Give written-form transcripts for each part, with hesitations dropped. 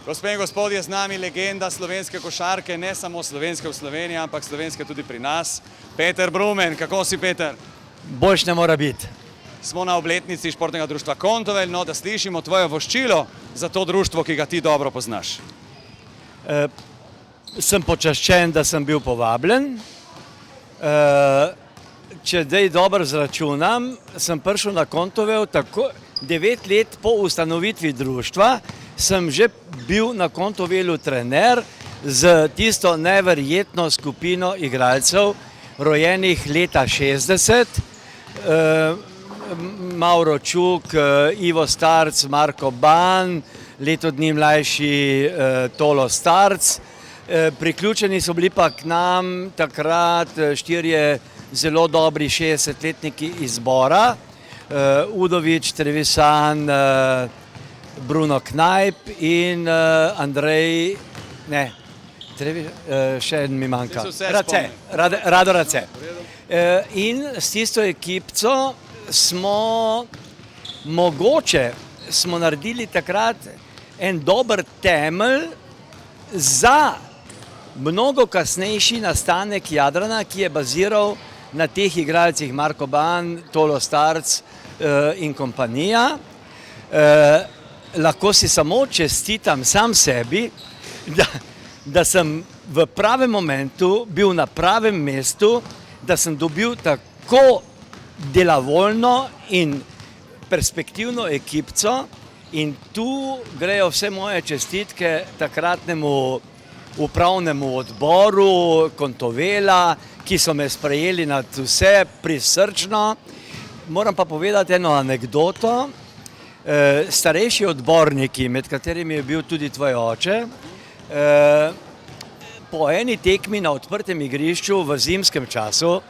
Gospe in gospodje, z nami legenda slovenske košarke, ne samo slovenske v Sloveniji, ampak slovenske tudi pri nas. Peter Brumen, kako si, Peter? Boljš ne mora biti. Smo na obletnici športnega društva Kontovel, no da slišimo tvoje voščilo za to društvo, ki ga ti dobro poznaš. Sem počaščen, da sem bil povabljen. Če zdaj dobro zračunam, sem prišel na Kontovel tako 9 let po ustanovitvi društva, sem že bil na Kontovelu trener z tisto neverjetno skupino igralcev, rojenih leta 60. Mauro Čuk, Ivo Starc, Marko Ban, leto dni mlajši Tolo Starc. Priključeni so bili pa k nam takrat 4 zelo dobri 60-letniki izbora. Udovič, Trevisan, Bruno Knajp in Andrej, ne, še en mi manjka, Rado Race. In s tisto ekipco smo naredili takrat en dober temelj za mnogo kasnejši nastanek Jadrana, ki je baziral na teh igralcih Marko Ban, Tolo Starc in kompanija. Lahko si samo čestitam sam sebi, da sem v pravem momentu bil na pravem mestu, da sem dobil tako delavoljno in perspektivno ekipco in tu grejo vse moje čestitke takratnemu upravnemu odboru Kontovela, ki so me sprejeli nad vse prisrčno. Moram pa povedati eno anekdoto. Starejši odborniki, med katerimi je bil tudi tvoj oče, po eni tekmi na odprtem igrišču v zimskem času,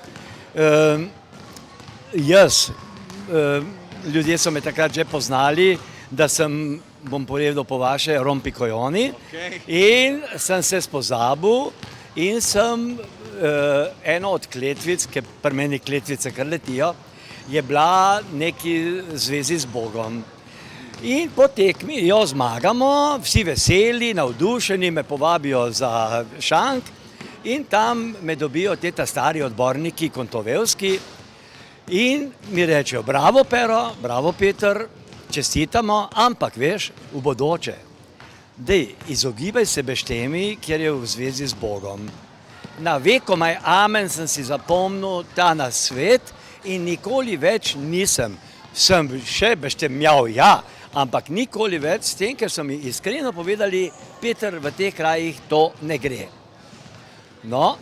ljudje so me takrat že poznali, da sem, bom povedal po vaše, rompikojoni, in sem se spozabil in sem eno od kletvic, ki pri meni kletvice kar letijo, je bila neki zvezi z Bogom. In po tekmi jo zmagamo, vsi veseli, navdušeni, me povabijo za šank in tam me dobijo te stari odborniki kontovelski in mi rečejo: bravo Pero, bravo Peter, čestitamo, ampak veš, v bodoče, dej, izogibaj se beštemi, kjer je v zvezi z Bogom. Na vekomaj amen sem si zapomnil ta nasvet in nikoli več nisem. Sem še beštemjal, ja, ampak nikoli več, s tem, ker so mi iskreno povedali: Peter, v teh krajih to ne gre. No,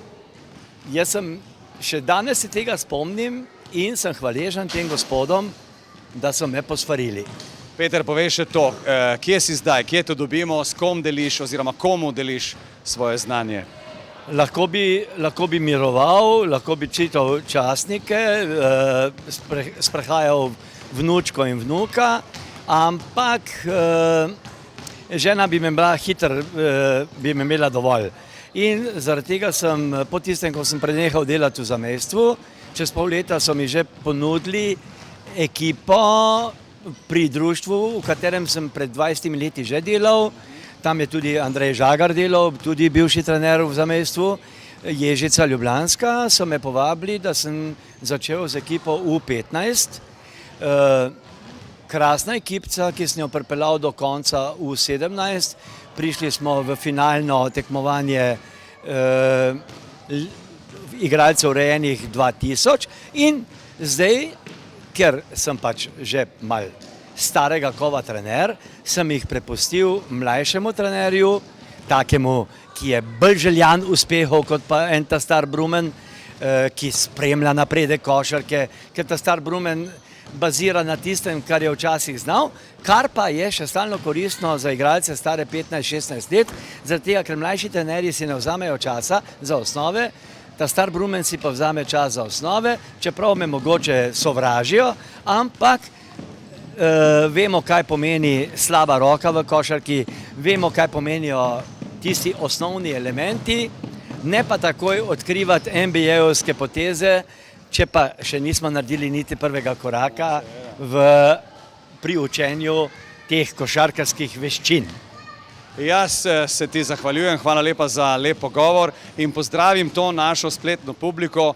jaz sem še danes se tega spomnim in sem hvaležen tem gospodom, da so me posvarili. Peter, povej še to, kje si zdaj, kje to dobimo, s kom deliš oziroma komu deliš svoje znanje? Lahko bi miroval, lahko bi čital časnike, sprehajal vnučko in vnuka, ampak žena bi me bila hiter, bi me imela dovolj. In zaradi tega sem, po tistem, ko sem prenehal delati v zamejstvu, čez pol leta so mi že ponudili ekipo pri društvu, v katerem sem pred 20 leti že delal. Tam je tudi Andrej Žagar delal, tudi bivši trener v zamejstvu. Ježica Ljubljanska so me povabili, da sem začel z ekipo U15. Krasna ekipca, ki sem jo pripeljal do konca U17. Prišli smo v finalno tekmovanje igralcev rejenih 2000 in zdaj, ker sem pač že mal starega kova trener, sem jih prepustil mlajšemu trenerju, takemu, ki je bolj željan uspehov kot pa en ta star Brumen, ki spremlja napredek košarke, ker ta star Brumen bazira na tistem, kar je včasih znal, kar pa je še stalno koristno za igralce stare 15-16 let, zaradi tega, ker mlajši trenerji si ne vzamejo časa za osnove, ta star Brumen si pa vzame čas za osnove, čeprav me mogoče sovražijo, ampak vemo, kaj pomeni slaba roka v košarki, vemo, kaj pomenijo tisti osnovni elementi, ne pa takoj odkrivati NBA-ovske poteze, če pa še nismo naredili niti prvega koraka pri učenju teh košarkarskih veščin. Jaz se ti zahvaljujem, hvala lepa za lep pogovor in pozdravim to našo spletno publiko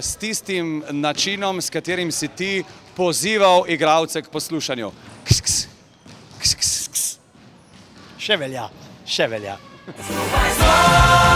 s tistim načinom, s katerim si ti pozival igralce k poslušanju. Ks, ks, ks, ks, ks. Še velja, še velja. Skupaj smo!